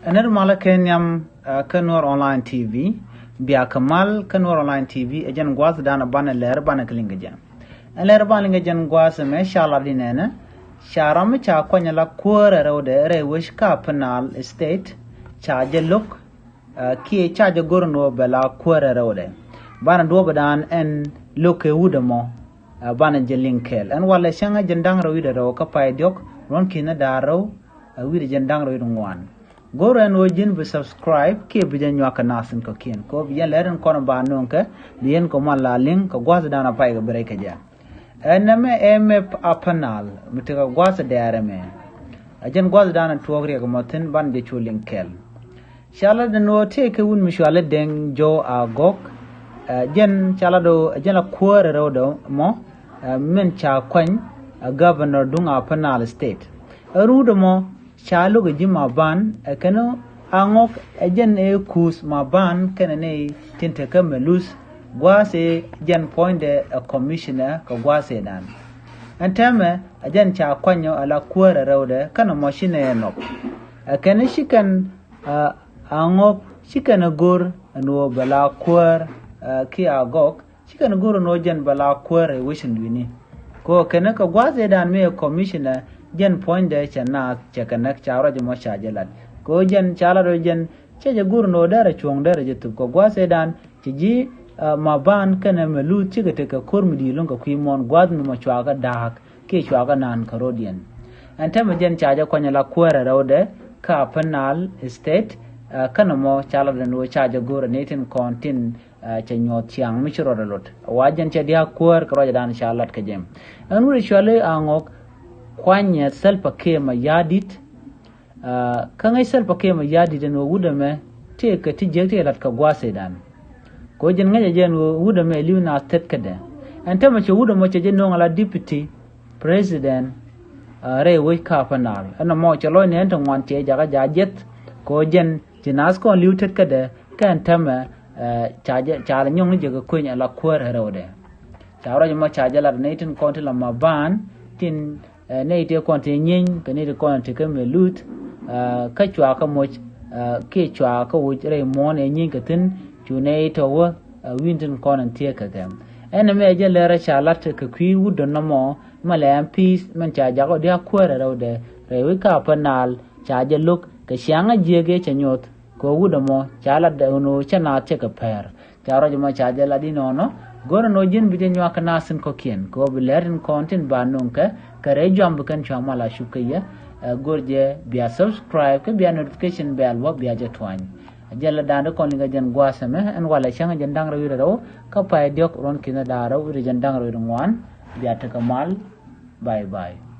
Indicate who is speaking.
Speaker 1: أنا مالا كينيام كنور أونلاين تي في بيا كمال كنور أونلاين تي في أجن غواز دانا بانا لير بانا كلينجا جان لير بانا لينجا جان غواز مي شالا دينينا شارام چا كونيا لا كور رودة ريوش كابنال استيت چا جلوك كي چا جغورنو بلا كور رودة بانا دو بدان ان لوكي ودمو بانا جلينكيل ان ولا شانغا جندان رويدة رو كپاي ديوك رون كينا دارو ويد جندان رويدة ngwan Go and wajin be subscribe ke bijan nyo ka nasin ko kien ko bijan leren kono ba non ka bien ko mala link ko gwas dana pai ko break ja ename emep apanal mitaka gwas dare me ajen gwas dana tuogri ko motin ban de chulin kel shala de no te ke wun mishwale den jo agok jen chala do jen la kuore rodo mo men cha kwen governor dung apanal state rudo mo Chalu ke jima ban kano angok ejen kus ma ban kene ne tinte ke melus gwase jen point a commissioner ka gwase dan antame ajen cha kwanyo ala kuara rawde kana machine enok kene shikan angok shikan gor no bala kuar ki agok shikan gor no jen bala kuar wishin wini ko kene ka gwase dan me commissioner jen point de chana chakanak chawra jmo shajalat ko jen chala ro jen cheje gurno dara chuong dara jetu ko gwase dan chiji maban kana melu chigete ka kormidi longa kuimon gwad no chwaga dak ke chwaga nan karodian antama jen chaja kwanyala kwara rawde ka panal state kana mo chala de no chaja gur netin kontin chenyo chiang michro rolot wajen chedia kwar kro dan shalat ka jem anure chwale angok kwanya selpa kema yadit kangai selpa kema yadit no wudame te ka tijekte lat ka gwase dan ko jen ngaje jen wudame liuna tet kade anta ma che wudamo che jen ngala deputy president re we ka panal ana mo che lo ne enta ngwan che jaga jajet ko jen jinas ko liu tet kade kan tama chaje nyong ni jaga kunya la kwar herode tawra mo chaje la netin kontila maban tin ne ite konte nyin ke ne konte ke melut ka chwa ka mo ke chwa ka wo re mon e nyin ke tin chu ne to wo wintin konan tie ka gam ene me je lera chalat ke kwi wudo no mo malam peace man cha ja ko dia kwere rawde re wi ka panal cha je luk ke shanga jege chanyot ko wudo mo chala da no chana che ka per charo je mo cha je la di no gor no jin bi nyo ka nasin ko kien ko bi lerin content ba non ka kare jam bukan chama la shukaya gorje biya subscribe ke biya notification bell wa biya je twany jella danda kon linga jen gwasame en wala changa jen dang rawi raw ka pay diok ron kina daraw ri jen dang rawi ngwan biya ta kamal bye bye